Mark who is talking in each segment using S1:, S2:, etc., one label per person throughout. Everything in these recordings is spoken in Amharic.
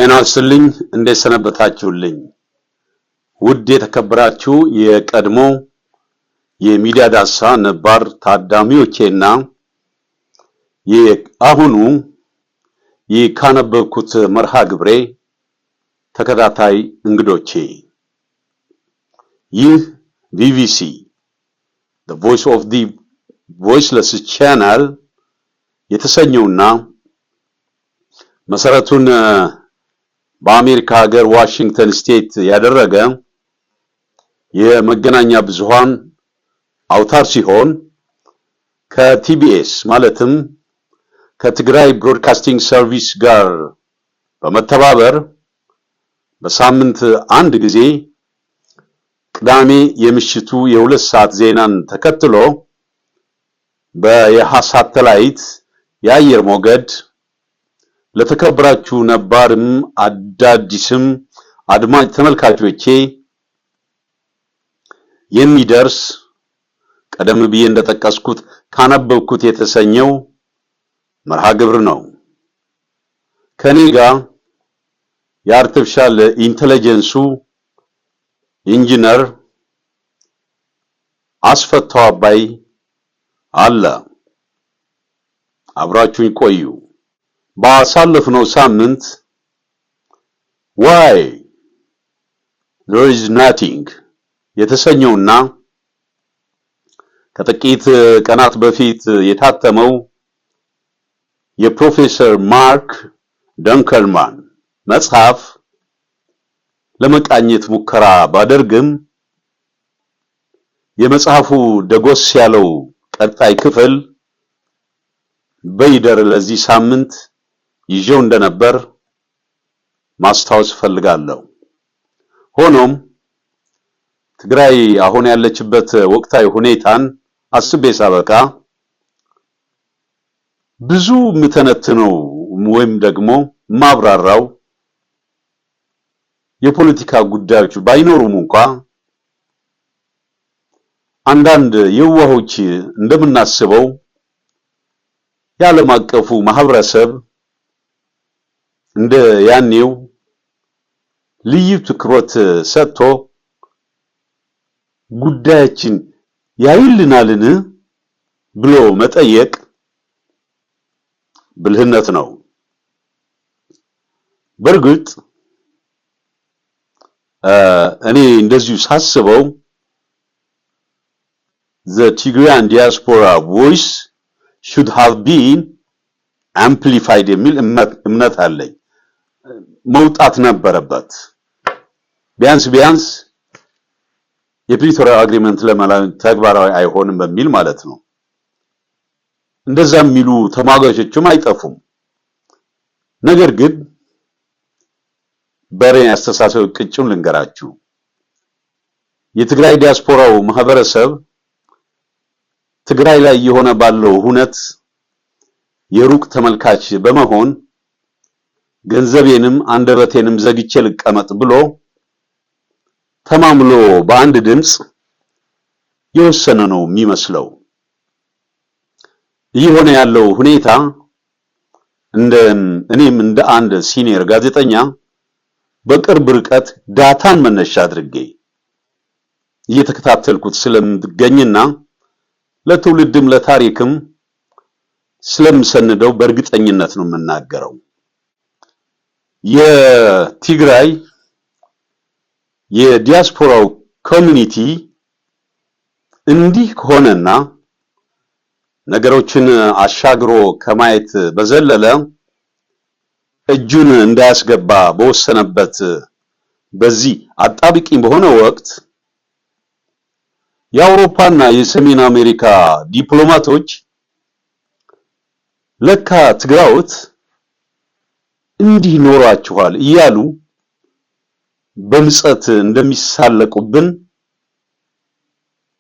S1: ጤና ይስጥልኝ እንዴት ሰነበታችሁልኝ? ውድ የተከበራችሁ የቀድሞ የሚዲያ ዳሳ ነባር ታዳሚዎቼና የአሁኑ የካነበብኩት መርሃ ግብሬ ተከታታይ እንግዶቼ ይህ ቪቪሲ The Voice of the Voiceless Channel የተሰኘውና መሰረቱን በአሜሪካ ሀገር ዋሽንግተን ስቴት ያደረገ የመገናኛ ብዙሃን አውታር ሲሆን ከቲቢኤስ ማለትም ከትግራይ ብሮድካስቲንግ ሰርቪስ ጋር በመተባበር በሳምንት አንድ ጊዜ ቅዳሜ የምሽቱ የ2 ሰዓት ዜናን ተከትሎ በሳተላይት የአየር ሞገድ ለተከበራችሁ ነባርም አዳዲስም አድማጭ ተመልካቾቼ የሚደርስ ቀደም ብዬ እንደተጠቀስኩት ካነበብኩት የተሰኘው መርሃ ግብር ነው። ከኔ ጋር የአርቲፊሻል ኢንተለጀንሱ ኢንጂነር አስፈታው አባይ አለ። አብራችሁኝ ቆዩ። ባሳለፍነው ሳምንት why there is nothing የተሰኘውና ከጥቂት ቀናት በፊት የታተመው የፕሮፌሰር ማርክ ደንከልማን መጽሐፍ ለመቃኘት ሙከራ ባደርግም የመጽሐፉ ደጎስ ያለው ቀጣይ ክፍል በይደር ለዚህ ሳምንት ይዤው እንደነበር ማስታወስ ፈልጋለሁ። ሆኖም ትግራይ አሁን ያለችበት ወቅታዊ ሁኔታን አስቤ ሳበቃ ብዙ ምተነትነው ወይም ደግሞ ማብራራው የፖለቲካ ጉዳዮች ባይኖሩም እንኳን አንዳንድ የዋሆች እንደምናስበው የዓለም አቀፉ ማህበረሰብ እንደ ያኔው ልዩ ትኩረት ሰጥቶ ጉዳያችን ያይልናልን ብሎ መጠየቅ ብልህነት ነው። በርግጥ እኔ እንደዚሁ ሳስበው the Tigrayan diaspora voice should have been amplified የሚል እምነት አለኝ። መውጣት ነበረበት። ቢያንስ የፕሪቶሪያ አግሪመንት ተግባራዊ አይሆንም በሚል ማለት ነው። እንደዛ የሚሉ ተሟጋቾችም አይጠፉም። ነገር ግን በሬን ያስተሳሰብ ቅጭም ልንገራችሁ። የትግራይ ዲያስፖራው ማህበረሰብ ትግራይ ላይ የሆነ ባለው ሁነት የሩቅ ተመልካች በመሆን ገንዘቤንም አንደበቴንም ዘግቼ ልቀመጥ ብሎ ተማምሎ በአንድ ድምጽ የወሰነ ነው የሚመስለው። ይሆነ ያለው ሁኔታ እኔም እንደ አንድ ሲኒየር ጋዜጠኛ በቅርብ ርቀት ዳታን መነሻ አድርጌ እየተከታተልኩት ስለምገኝና ለትውልድም ለታሪክም ስለምሰንደው በእርግጠኝነት ነው የምናገረው። የትግራይ የዲያስፖራው ኮሚኒቲ እንዲህ ከሆነና ነገሮችን አሻግሮ ከማየት በዘለለ እጁን እንዳያስገባ በወሰነበት በዚህ አጣብቂኝ በሆነ ወቅት የአውሮፓና የሰሜን አሜሪካ ዲፕሎማቶች ለካ ትግራውት እንዲህ ኖራችኋል እያሉ በምጸት እንደሚሳለቁብን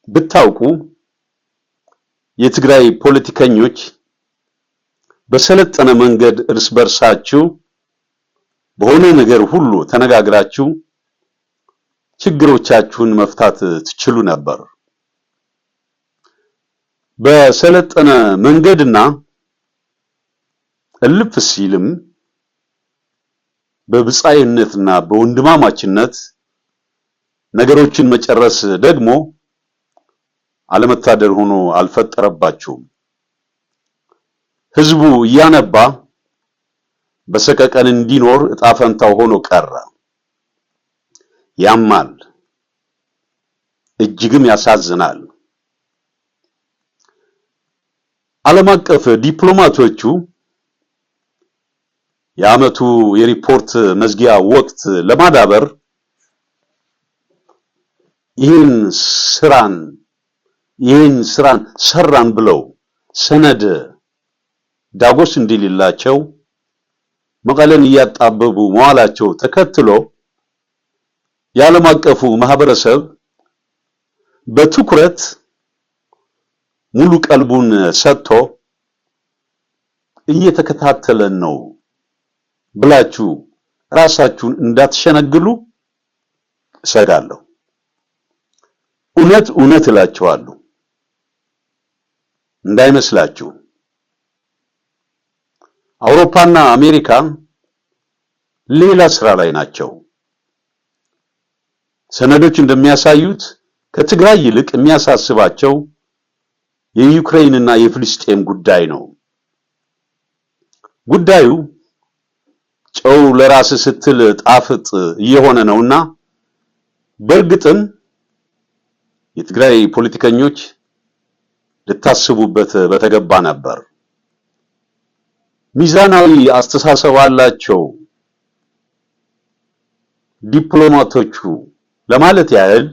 S1: ብታውቁ የትግራይ ፖለቲከኞች በሰለጠነ መንገድ እርስ በርሳችሁ በሆነ ነገር ሁሉ ተነጋግራችሁ ችግሮቻችሁን መፍታት ትችሉ ነበር። በሰለጠነ መንገድና እልፍ ሲልም በብጻይነትና በወንድማማችነት ነገሮችን መጨረስ ደግሞ አለመታደል ሆኖ አልፈጠረባችሁም። ህዝቡ እያነባ በሰቀቀን እንዲኖር እጣ ፈንታው ሆኖ ቀረ። ያማል፣ እጅግም ያሳዝናል። ዓለም አቀፍ ዲፕሎማቶቹ የዓመቱ የሪፖርት መዝጊያ ወቅት ለማዳበር ይህን ስራን ሰራን ብለው ሰነድ ዳጎስ እንዲልላቸው መቀለን እያጣበቡ መዋላቸው ተከትሎ የዓለም አቀፉ ማህበረሰብ በትኩረት ሙሉ ቀልቡን ሰጥቶ እየተከታተለን ነው ብላችሁ ራሳችሁን እንዳትሸነግሉ እሰጋለሁ። እውነት እላችኋለሁ፣ እንዳይመስላችሁ አውሮፓና አሜሪካ ሌላ ስራ ላይ ናቸው። ሰነዶች እንደሚያሳዩት ከትግራይ ይልቅ የሚያሳስባቸው የዩክሬንና የፍልስጤም ጉዳይ ነው። ጉዳዩ ጨው ለራስ ስትል ጣፍጥ እየሆነ ነውና በእርግጥም የትግራይ ፖለቲከኞች ልታስቡበት በተገባ ነበር። ሚዛናዊ አስተሳሰብ አላቸው ዲፕሎማቶቹ ለማለት ያህል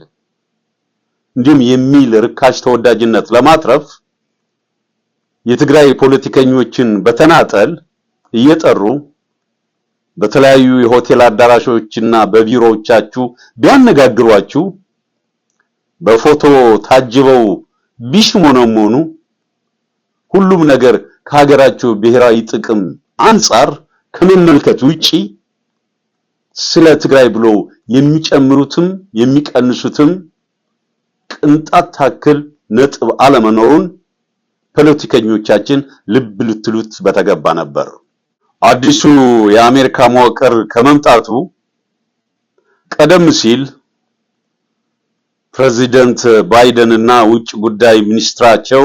S1: እንዲሁም የሚል ርካሽ ተወዳጅነት ለማትረፍ የትግራይ ፖለቲከኞችን በተናጠል እየጠሩ በተለያዩ የሆቴል አዳራሾችና በቢሮዎቻችሁ ቢያነጋግሯችሁ በፎቶ ታጅበው ቢሽሞነሞኑ ሁሉም ነገር ከሀገራቸው ብሔራዊ ጥቅም አንፃር ከመመልከት ውጪ ስለ ትግራይ ብሎ የሚጨምሩትም የሚቀንሱትም ቅንጣት ታክል ነጥብ አለመኖሩን ፖለቲከኞቻችን ልብ ልትሉት በተገባ ነበር። አዲሱ የአሜሪካ መዋቅር ከመምጣቱ ቀደም ሲል ፕሬዚደንት ባይደን እና ውጭ ጉዳይ ሚኒስትራቸው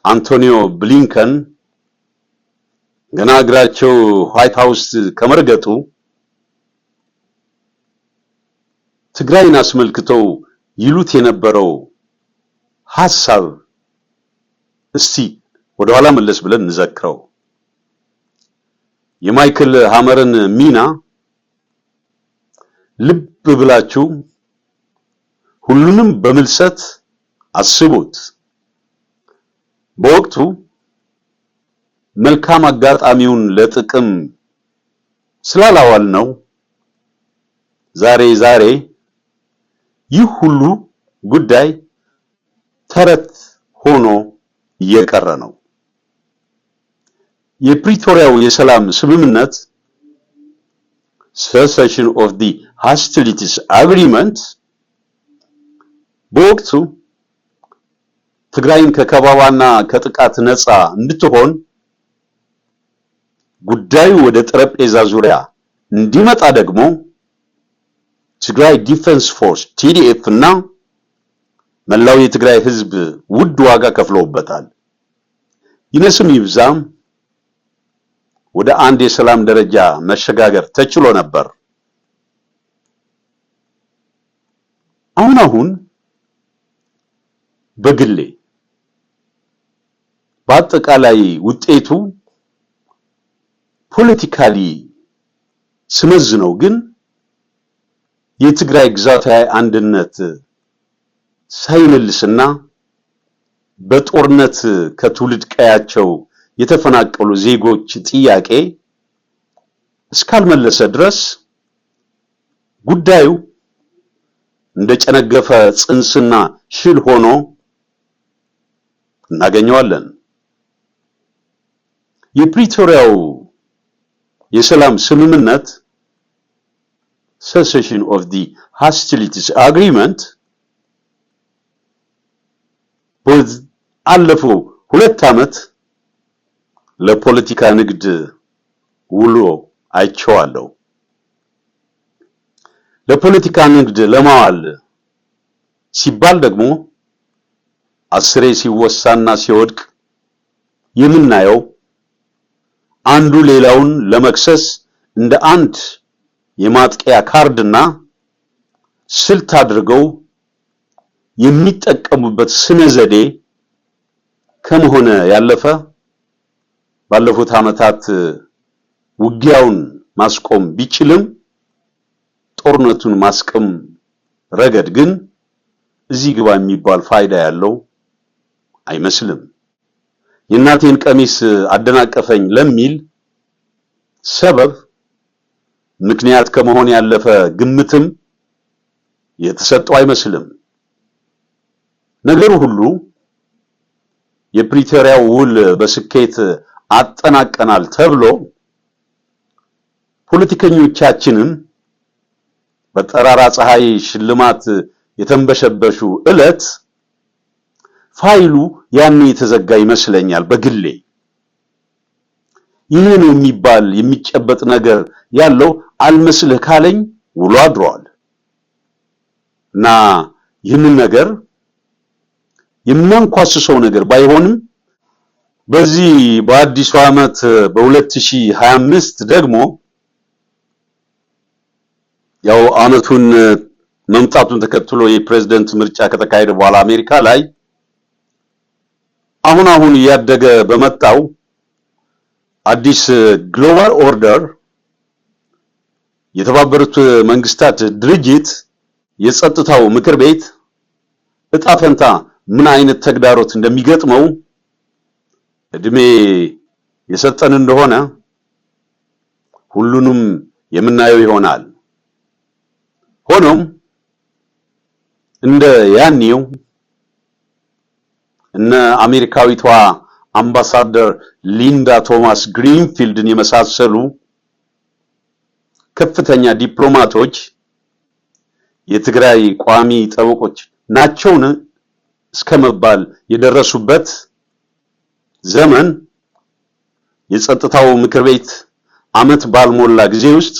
S1: አንቶኒዮ ብሊንከን ገና እግራቸው ዋይት ሃውስ ከመርገጡ ትግራይን አስመልክተው ይሉት የነበረው ሐሳብ እስቲ ወደኋላ መለስ ብለን እንዘክረው። የማይክል ሃመርን ሚና ልብ ብላችሁ ሁሉንም በምልሰት አስቡት። በወቅቱ መልካም አጋጣሚውን ለጥቅም ስላላዋል ነው ዛሬ ይህ ሁሉ ጉዳይ ተረት ሆኖ እየቀረ ነው። የፕሪቶሪያው የሰላም ስምምነት cessation of the hostilities agreement በወቅቱ ትግራይን ከከባባና ከጥቃት ነፃ እንድትሆን ጉዳዩ ወደ ጠረጴዛ ዙሪያ እንዲመጣ ደግሞ ትግራይ ዲፌንስ ፎርስ TDF እና መላው የትግራይ ህዝብ ውድ ዋጋ ከፍለውበታል። ይነስም ይብዛም ወደ አንድ የሰላም ደረጃ መሸጋገር ተችሎ ነበር። አሁን በግሌ በአጠቃላይ ውጤቱ ፖለቲካሊ ስመዝነው ግን የትግራይ ግዛታዊ አንድነት ሳይመልስና በጦርነት ከትውልድ ቀያቸው የተፈናቀሉ ዜጎች ጥያቄ እስካልመለሰ ድረስ ጉዳዩ እንደጨነገፈ ጽንስና ሽል ሆኖ እናገኘዋለን። የፕሪቶሪያው የሰላም ስምምነት cessation of the hostilities agreement አለፈው 2 ዓመት ለፖለቲካ ንግድ ውሎ አይቼዋለሁ። ለፖለቲካ ንግድ ለማዋል ሲባል ደግሞ አስሬ ሲወሳና ሲወድቅ የምናየው አንዱ ሌላውን ለመክሰስ እንደ አንድ የማጥቂያ ካርድና ስልት አድርገው የሚጠቀሙበት ስነ ዘዴ ከመሆነ ያለፈ ባለፉት ዓመታት ውጊያውን ማስቆም ቢችልም ጦርነቱን ማስቆም ረገድ ግን እዚህ ግባ የሚባል ፋይዳ ያለው አይመስልም። የእናቴን ቀሚስ አደናቀፈኝ ለሚል ሰበብ ምክንያት ከመሆን ያለፈ ግምትም የተሰጠው አይመስልም። ነገሩ ሁሉ የፕሪቶሪያው ውል በስኬት አጠናቀናል ተብሎ ፖለቲከኞቻችንን በጠራራ ፀሐይ ሽልማት የተንበሸበሹ ዕለት ፋይሉ ያኔ የተዘጋ ይመስለኛል። በግሌ ይሄ ነው የሚባል የሚጨበጥ ነገር ያለው አልመስልህ ካለኝ ውሎ አድሯል እና ይህንን ነገር የማንኳስሰው ነገር ባይሆንም በዚህ በአዲሱ ዓመት በ2025 ደግሞ ያው ዓመቱን መምጣቱን ተከትሎ የፕሬዝዳንት ምርጫ ከተካሄደ በኋላ አሜሪካ ላይ አሁን ያደገ በመጣው አዲስ ግሎባል ኦርደር የተባበሩት መንግስታት ድርጅት የጸጥታው ምክር ቤት እጣ ፈንታ ምን አይነት ተግዳሮት እንደሚገጥመው እድሜ የሰጠን እንደሆነ ሁሉንም የምናየው ይሆናል። ሆኖም እንደ ያኔው እነ አሜሪካዊቷ አምባሳደር ሊንዳ ቶማስ ግሪንፊልድን የመሳሰሉ ከፍተኛ ዲፕሎማቶች የትግራይ ቋሚ ጠበቆች ናቸውን እስከመባል የደረሱበት ዘመን የጸጥታው ምክር ቤት ዓመት ባልሞላ ጊዜ ውስጥ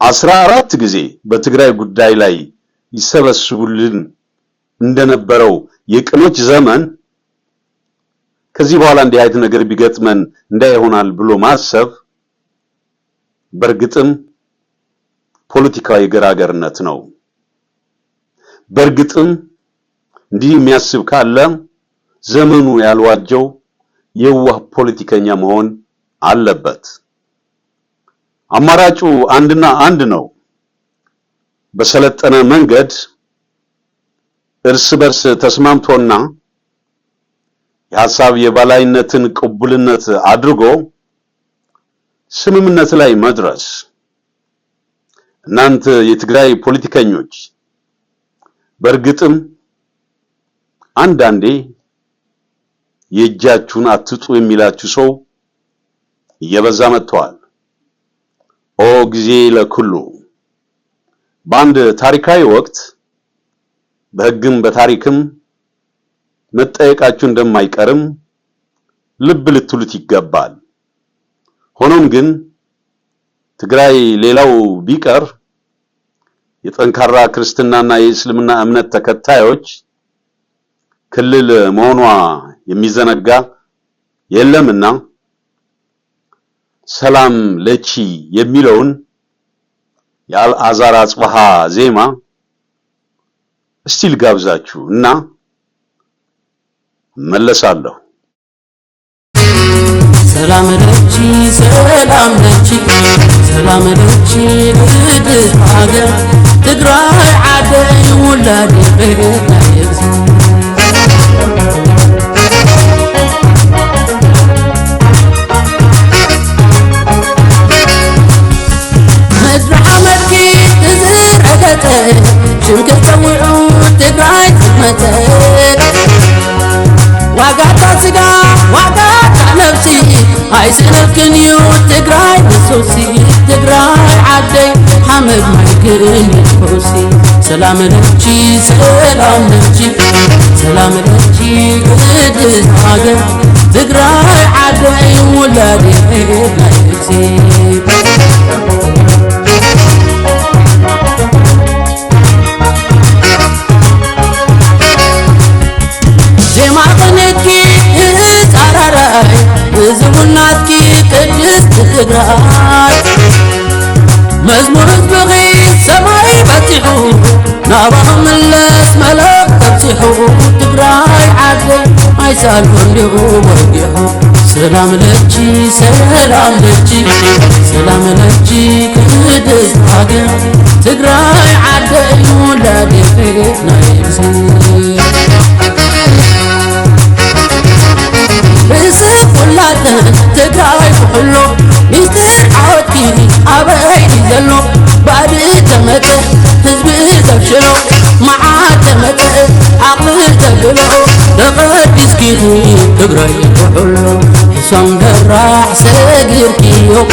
S1: 14 ጊዜ በትግራይ ጉዳይ ላይ ይሰበስቡልን እንደነበረው የቅኖች ዘመን ከዚህ በኋላ እንዲህ አይነት ነገር ቢገጥመን እንዳይሆናል ብሎ ማሰብ በርግጥም ፖለቲካዊ ገራገርነት ነው። በርግጥም እንዲህ የሚያስብ ካለ ዘመኑ ያልዋጀው የዋህ ፖለቲከኛ መሆን አለበት። አማራጩ አንድና አንድ ነው። በሰለጠነ መንገድ እርስ በርስ ተስማምቶና የሐሳብ የበላይነትን ቅቡልነት አድርጎ ስምምነት ላይ መድረስ። እናንተ የትግራይ ፖለቲከኞች በርግጥም አንዳንዴ የእጃችሁን አትጡ የሚላችሁ ሰው እየበዛ መጥቷል። ኦ ጊዜ ለኩሉ በአንድ ታሪካዊ ወቅት በሕግም በታሪክም መጠየቃችሁ እንደማይቀርም ልብ ልትሉት ይገባል። ሆኖም ግን ትግራይ ሌላው ቢቀር የጠንካራ ክርስትናና የእስልምና እምነት ተከታዮች ክልል መሆኗ የሚዘነጋ የለምና ሰላም ለቺ የሚለውን የአልዓዛር አጽብሃ ዜማ እስቲ ልጋብዛችሁ እና መለሳለሁ።
S2: ሰላም ለቺ ሰላም ለቺ ሰላም ለቺ ልጅ ሀገር ትግራይ ዓደይ ውላድ ቤት ሽንክር ተውዑ ትግራይ ትመተት ዋጋታ ስጋ ዋጋታ ነፍሲ አይስለክን እዩ ትግራይ ንሶሲ ትግራይ ዓደይ ሓመድ ማይግን ይኮሲ ሰላም ለቺ ሰላም ለቺ ሰላም ለቺ ቅድስ ሃገር ትግራይ ዓደይ ውላድ ናይሲ مزمور بغي سماي باتحو نابهم اللس ملك تبتحو تقراي عدل عيسال كندهو برديحو سلام لجي سلام لجي سلام لجي كدس حاجة تقراي عدل ولادي فيك نايزي بسك ولادن تقراي بحلو ميستر عودكي أبعيد زلو بعد تمتح حزبي تفشلو معاه تمتح عقل تقلو لقد بسكيني تقراي بحلو حسام قراح سقير كيو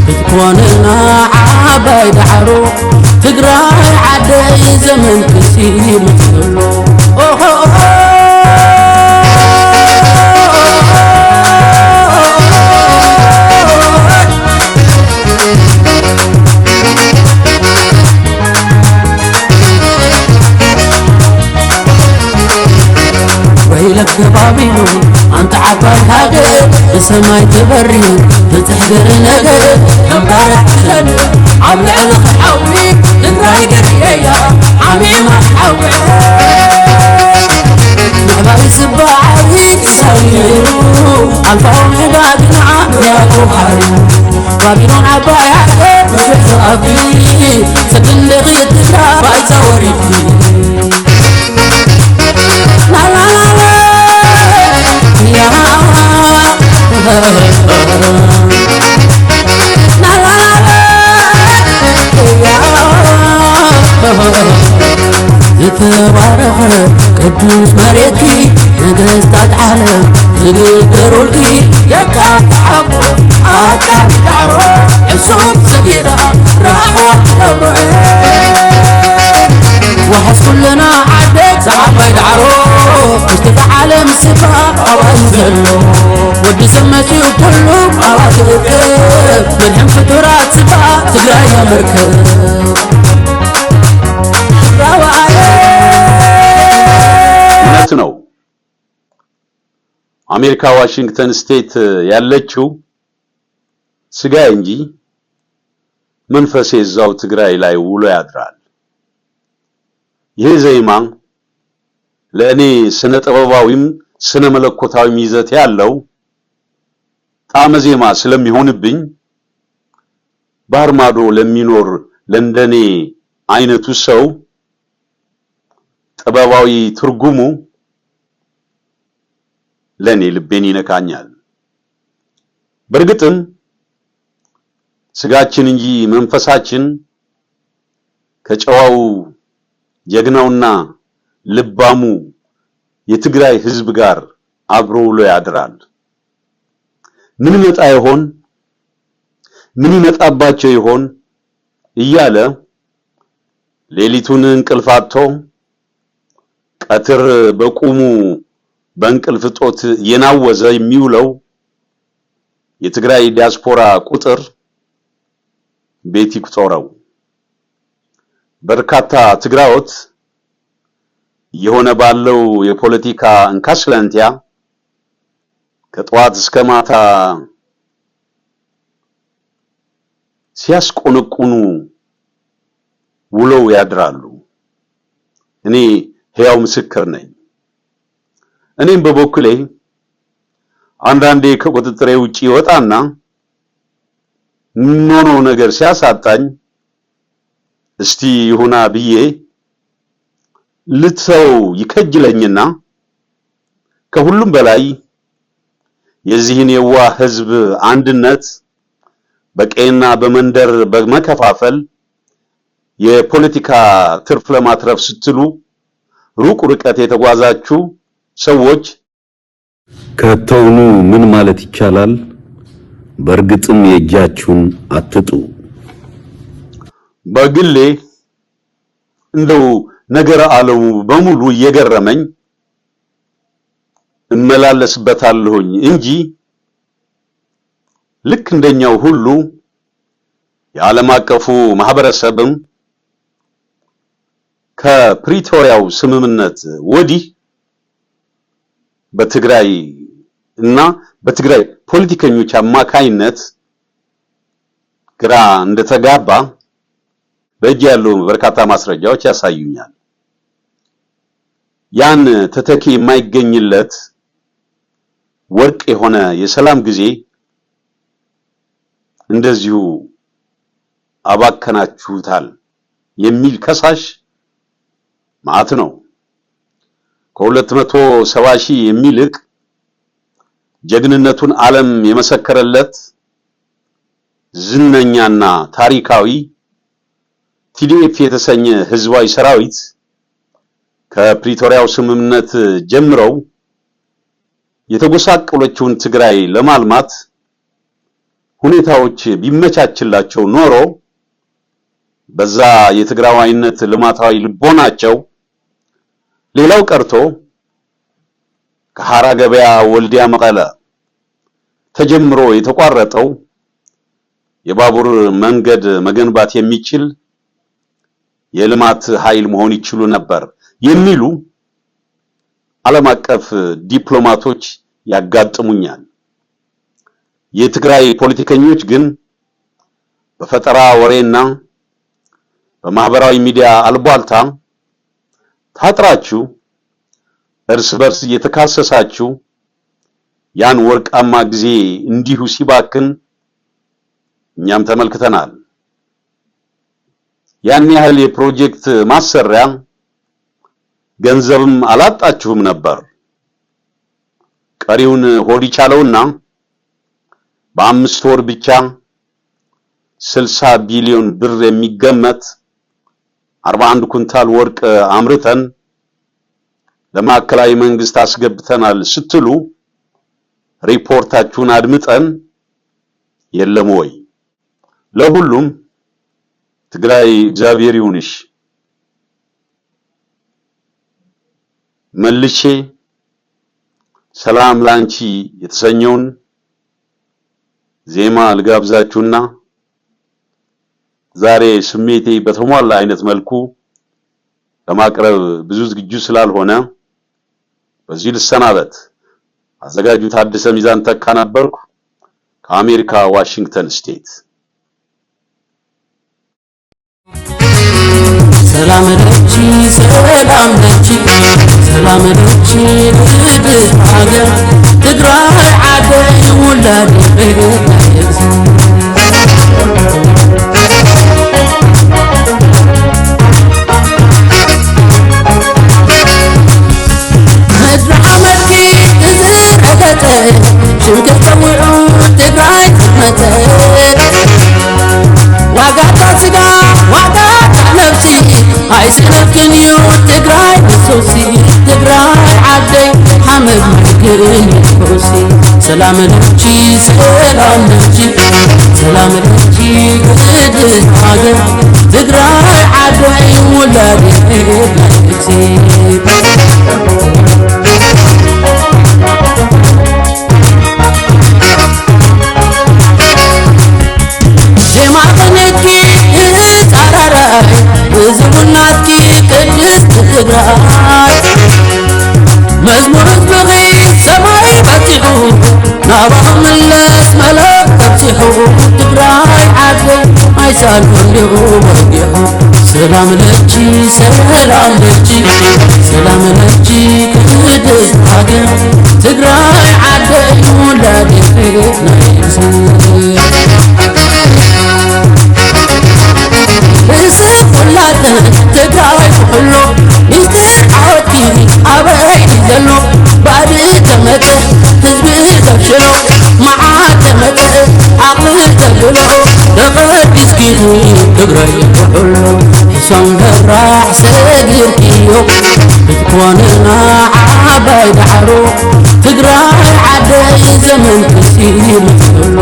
S2: بتكوننا عبايد عرو تقراي عدي زمن كثير متقلو ويلك بابيون أنت عباي هاجر بسماي تبري بتحضر نجر كمبارح تلن عمل على حولي تقراي قرية عمي ما حولي نعباي سباعي سايرو الفاهم بابنا يا بوحاري بابيون عباي هاجر بتحضر سكن لغيت لا باي زوري لا لا لا يا لا لا يتبارك قدوس مريكي نقصت عالم يقدرولكي يكاد عبو عكاد دعرو عصوب سبيرا راحوا وحس كلنا عدك صعب يدعرو اشتفى عالم السفاق اوانزلو ودي سمتي وكله اواتيك ملحم فتورات سفاق تقرأ يا مركب
S1: እውነት ነው አሜሪካ ዋሽንግተን ስቴት ያለችው ስጋ እንጂ መንፈሴ እዛው ትግራይ ላይ ውሎ ያድራል ይህ ዜማ ለእኔ ስነ ጥበባዊም ስነ መለኮታዊ ይዘት ያለው ጣዕመ ዜማ ስለሚሆንብኝ ባርማዶ ለሚኖር ለንደኔ አይነቱ ሰው ጥበባዊ ትርጉሙ ለኔ ልቤን ይነካኛል በርግጥም ስጋችን እንጂ መንፈሳችን ከጨዋው ጀግናውና ልባሙ የትግራይ ህዝብ ጋር አብሮ ውሎ ያድራል ምን ይመጣ ይሆን ምን ይመጣባቸው ይሆን እያለ ሌሊቱን እንቅልፍ አጥቶ ቀትር በቁሙ በእንቅልፍ ጦት የናወዘ የሚውለው የትግራይ ዲያስፖራ ቁጥር ቤት ይቁጠረው በርካታ ትግራዎት የሆነ ባለው የፖለቲካ እንካስላንቲያ ከጧት እስከ ማታ ሲያስቆነቁኑ ውለው ያድራሉ እኔ ሕያው ምስክር ነኝ እኔም በበኩሌ አንዳንዴ ከቁጥጥሬ ውጪ ወጣና ኖኖ ነገር ሲያሳጣኝ እስቲ ይሁና ብዬ ልትሰው ይከጅለኝና ከሁሉም በላይ የዚህን የዋህ ህዝብ አንድነት በቀይና በመንደር በመከፋፈል የፖለቲካ ትርፍ ለማትረፍ ስትሉ ሩቅ ርቀት የተጓዛችሁ ሰዎች
S3: ከተውኑ ምን ማለት ይቻላል በርግጥም የእጃችሁን አትጡ
S1: በግሌ እንደው ነገር ዓለሙ በሙሉ እየገረመኝ እመላለስበታለሁኝ እንጂ ልክ እንደኛው ሁሉ የዓለም አቀፉ ማህበረሰብም ከፕሪቶሪያው ስምምነት ወዲህ በትግራይ እና በትግራይ ፖለቲከኞች አማካይነት ግራ እንደተጋባ በእጅ ያሉ በርካታ ማስረጃዎች ያሳዩኛል። ያን ተተኪ የማይገኝለት ወርቅ የሆነ የሰላም ጊዜ እንደዚሁ አባከናችሁታል የሚል ከሳሽ ማት ነው። ከ270 ሺህ የሚልቅ ጀግንነቱን ዓለም የመሰከረለት ዝነኛና ታሪካዊ ቲዲኤፍ የተሰኘ ህዝባዊ ሰራዊት ከፕሪቶሪያው ስምምነት ጀምረው የተጎሳቆለችውን ትግራይ ለማልማት ሁኔታዎች ቢመቻችላቸው ኖሮ በዛ የትግራዋይነት ልማታዊ ልቦናቸው ሌላው ቀርቶ ከሐራ ገበያ ወልዲያ መቀለ ተጀምሮ የተቋረጠው የባቡር መንገድ መገንባት የሚችል የልማት ኃይል መሆን ይችሉ ነበር የሚሉ ዓለም አቀፍ ዲፕሎማቶች ያጋጥሙኛል። የትግራይ ፖለቲከኞች ግን በፈጠራ ወሬና በማህበራዊ ሚዲያ አልቧልታ ታጥራችሁ እርስ በርስ እየተካሰሳችሁ ያን ወርቃማ ጊዜ እንዲሁ ሲባክን እኛም ተመልክተናል። ያን ያህል የፕሮጀክት ማሰሪያ ገንዘብም አላጣችሁም ነበር። ቀሪውን ሆድ ይቻለውና በ5 ወር ብቻ 60 ቢሊዮን ብር የሚገመት 41 ኩንታል ወርቅ አምርተን ለማዕከላዊ መንግስት አስገብተናል ስትሉ ሪፖርታችሁን አድምጠን የለም ወይ? ለሁሉም ትግራይ እግዚአብሔር ይሁንሽ። መልሼ ሰላም ላንቺ የተሰኘውን ዜማ ልጋብዛችሁና ዛሬ ስሜቴ በተሟላ አይነት መልኩ ለማቅረብ ብዙ ዝግጁ ስላልሆነ በዚህ ልሰናበት። አዘጋጁ ታደሰ ሚዛን ተካ ነበርኩ ከአሜሪካ ዋሽንግተን ስቴት።
S2: ሰላም ለቺ ሰላም ለቺ ሰላም ለቺ ሀገር ትግራይ ዓደይ ውላድ ቤት ሽንክር ተውዑ ትግራይ ትመተ ዋጋታ ስጋ ዋጋታ ነፍሲ አይስነፍክን እዩ ትግራይ ንሶሲ ትግራይ ዓደይ ሓመድ ምርግን ይኮሲ ሰላም ለቺ ሰላም ለቺ ሰላም ለቺ ቅድስ ሃገር ትግራይ ዓደይ ውላድ ናይሲ ዝቡናትኪ ቅድስ ትግራይ መዝሙር ብኺ ሰማይ በቲሑ ናብኣ መለስ መለክ ተብፂሑ ትግራይ ዓደይ ኣይሳልኩንዲሁ ወጊሑ ሰላም ለቺ ሰላም ለቺ ሰላም ለቺ ቅድስ ሃገር ትግራይ ዓደይ ውላድ ናይሲ ትግራይ ኩሎ ሚስጥር ዓወቲ ኣበይ ዘሎ ባድ ተመጠ ህዝቢ ዘብሽሎ መዓት ተመጠ ዓቕሊ ዘብሎ ተቐዲስኪኑ ትግራይ ኩሎ ሕሶም በራሕ ሰጊርኪዮ ብትኮንና ዓባይ ዳዕሮ ትግራይ ዓደይ ዘመን ክሲር ትብሎ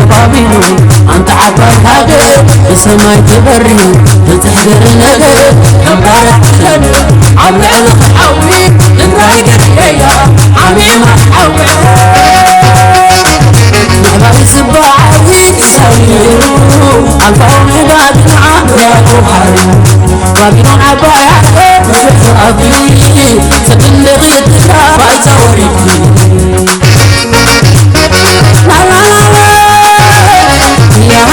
S2: ባቢሉ አንተ ዓባይ ሃገር በሰማይ ትበሪ ትሕገር ነገር ከምባራሕለን ኣብ ልዕሊ ክሓዊ ትግራይ ገርየያ ዓሚማ ሓዊ ምዕባይ ዝባዓዊ ሳይሩ الفوم قادمة يا روحي وابن عبايا أبي سبن غيتها بايزوري لا لا لا يا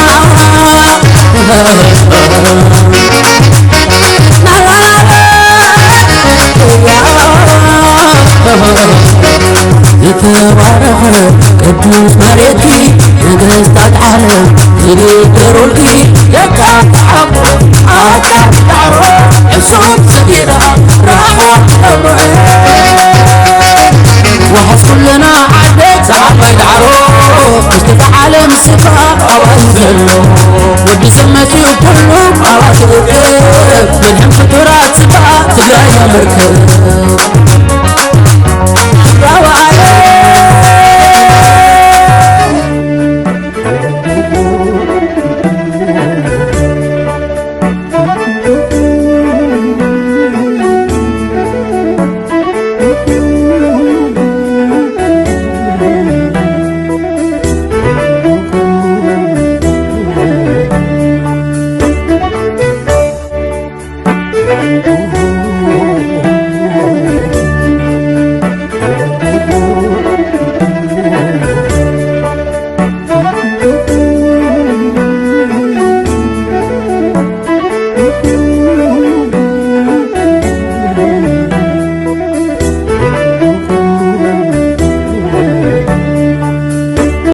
S2: يتبارك قدوس مريتي نقصت عالم يديرولي يكاد عمرو أكاد دارو عصوب سبيرها راحوا أمري وحس كلنا عدت صعب يدعرو اشتفى عالم السفا أوزلو ودي سمتي وكلهم أراسل من هم فترات سفا تلاقي مركب
S4: Oh